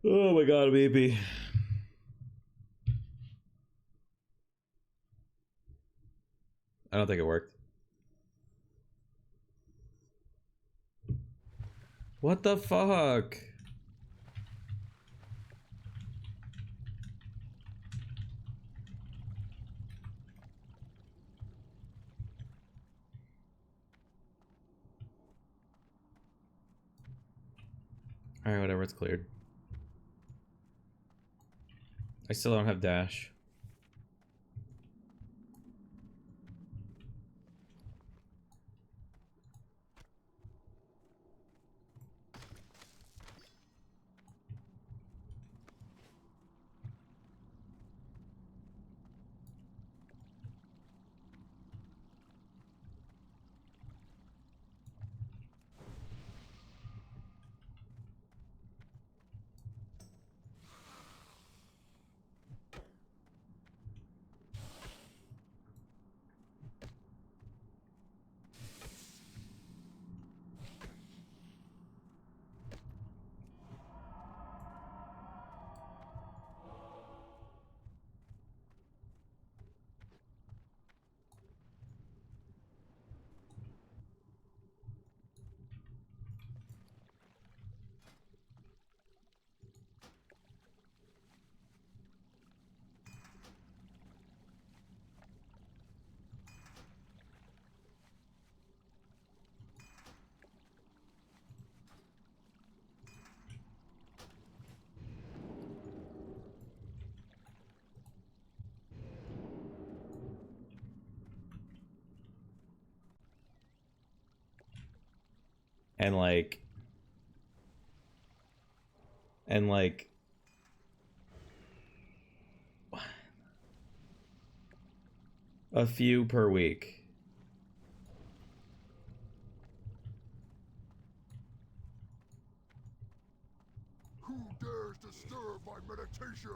Oh my god, I'm eepy. I don't think it worked. What the fuck? Alright, whatever, it's cleared. I still don't have dash. And like A few per week. Who dares disturb my meditation?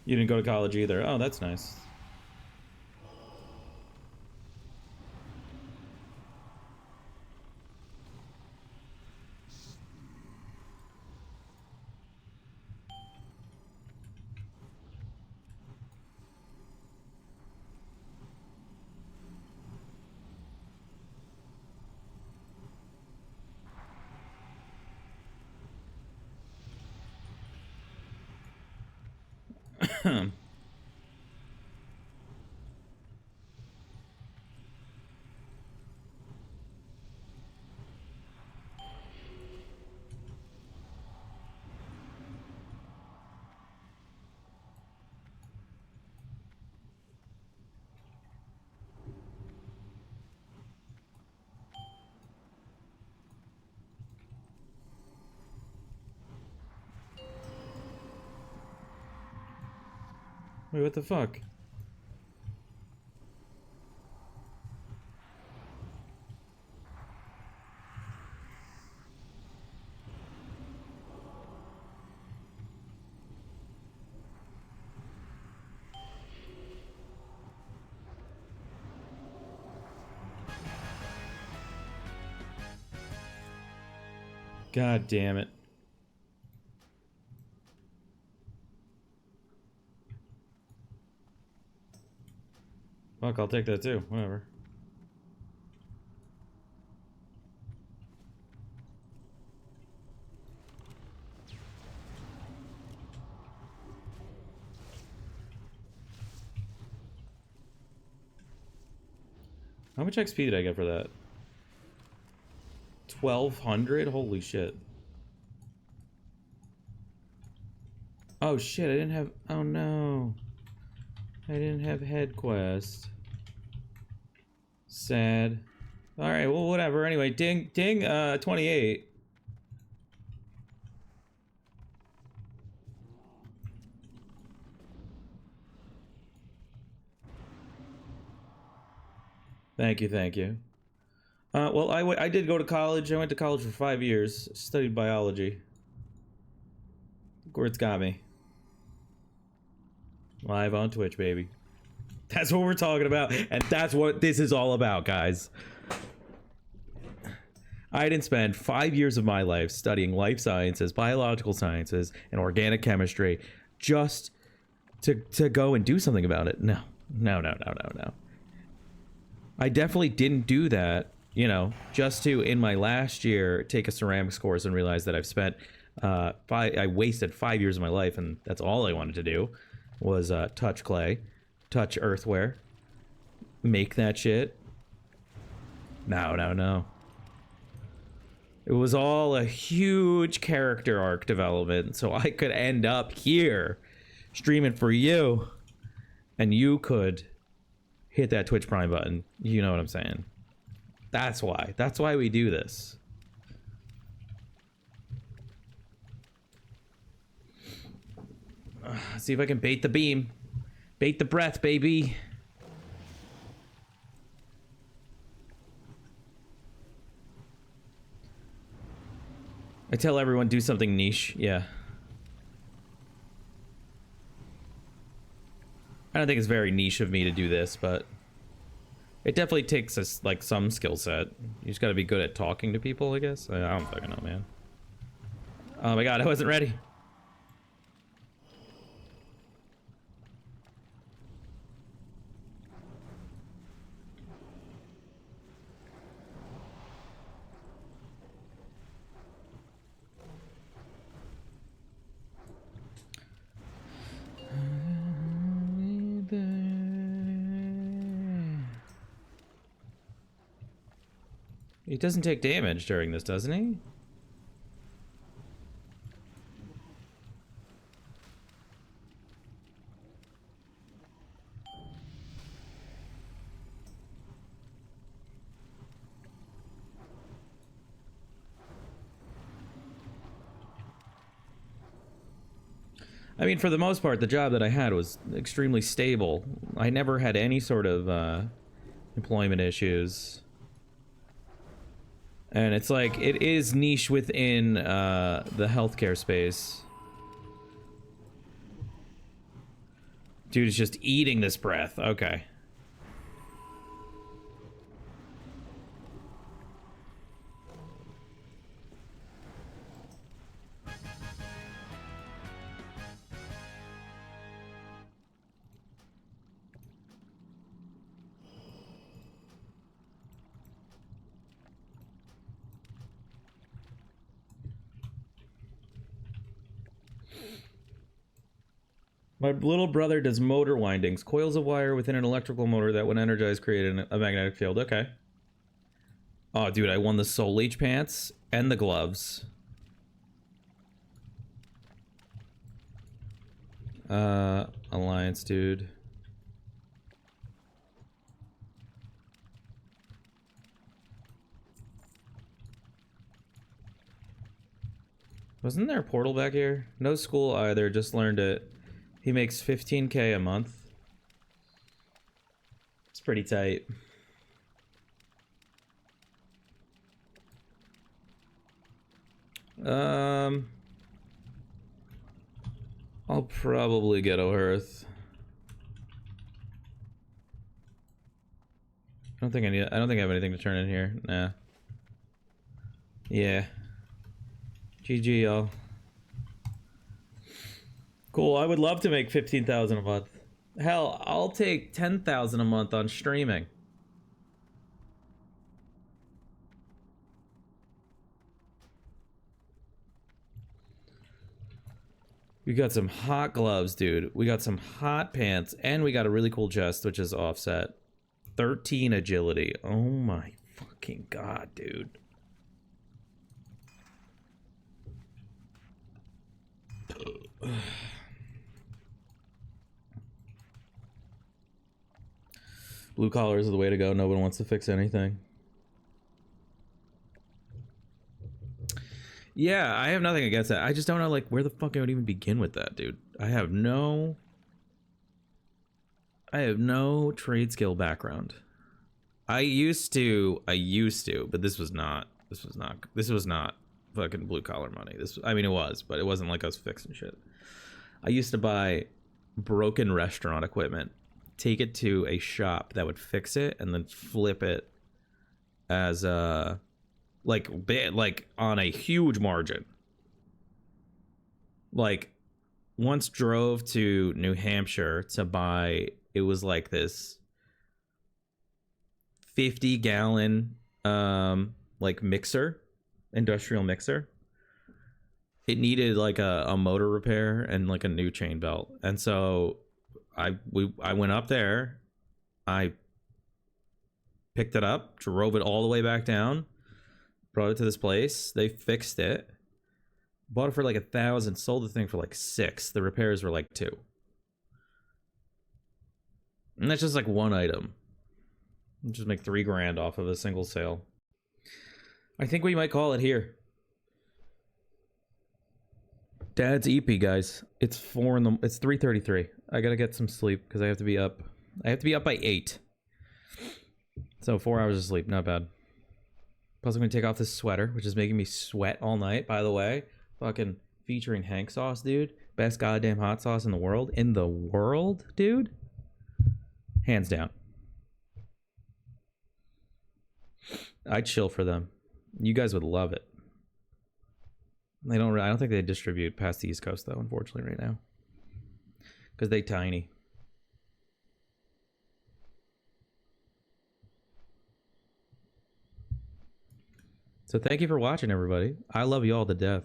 You didn't go to college either. Oh, that's nice. Wait, what the fuck? God damn it. Fuck, I'll take that too. Whatever. How much XP did I get for that? 1,200? Holy shit. Oh shit, I didn't have... Oh no. I didn't have head quest. Sad. Alright, well whatever. Anyway, ding, 28. Thank you, thank you. Well, I did go to college. I went to college for 5 years. Studied biology. Look where it's got me. Live on Twitch, baby. That's what we're talking about, and that's what this is all about, guys. I didn't spend 5 years of my life studying life sciences, biological sciences, and organic chemistry just to go and do something about it. No. No, no, no, no, no. I definitely didn't do that, you know, just to, in my last year, take a ceramics course and realize that I've spent, I wasted 5 years of my life, and that's all I wanted to do, was touch clay, touch earthware, make that shit. No, no, no. It was all a huge character arc development, so I could end up here, streaming for you, and you could hit that Twitch Prime button. You know what I'm saying. That's why. That's why we do this. See if I can bait the beam. Bait the breath, baby. I tell everyone do something niche. Yeah. I don't think it's very niche of me to do this, but it definitely takes us like some skill set. You just got to be good at talking to people, I guess. I don't fucking know, man. Oh my god, I wasn't ready. He doesn't take damage during this, doesn't he? I mean, for the most part, the job that I had was extremely stable. I never had any sort of employment issues. And it's like, it is niche within the healthcare space. Dude is just eating this breath. Okay. My little brother does motor windings. Coils of wire within an electrical motor that, when energized, create a magnetic field. Okay. Oh, dude, I won the Soul Leech pants and the gloves. Alliance, dude. Wasn't there a portal back here? No school either, just learned it. He makes 15K a month. It's pretty tight. I'll probably get a hearth. I don't think I don't think I have anything to turn in here. Nah. Yeah. GG, y'all. Cool. I would love to make 15,000 a month. Hell, I'll take 10,000 a month on streaming. We got some hot gloves, dude. We got some hot pants, and we got a really cool chest, which is offset. 13 agility. Oh my fucking god, dude. Blue collars are the way to go. No one wants to fix anything. Yeah, I have nothing against that. I just don't know, like, where the fuck I would even begin with that, dude. I have no trade skill background. I used to, but this was not fucking blue collar money. I mean, it was, but it wasn't like I was fixing shit. I used to buy broken restaurant equipment, take it to a shop that would fix it, and then flip it as a like on a huge margin. Like, once drove to New Hampshire to buy, it was like this 50-gallon like mixer, industrial mixer. It needed like a motor repair and like a new chain belt, and so I went up there, I picked it up, drove it all the way back down, brought it to this place. They fixed it, bought it for like 1,000, sold the thing for like 6. The repairs were like 2, and that's just like one item. Just make 3 grand off of a single sale. I think we might call it here. Dad's EP, guys. It's 3:33. I gotta get some sleep because I have to be up. I have to be up by 8. So 4 hours of sleep, not bad. Plus, I'm gonna take off this sweater, which is making me sweat all night. By the way, fucking featuring Hank sauce, dude. Best goddamn hot sauce in the world. In the world, dude. Hands down. I'd chill for them. You guys would love it. I don't think they distribute past the East Coast though, unfortunately, right now, because they tiny. So thank you for watching, everybody. I love you all to death.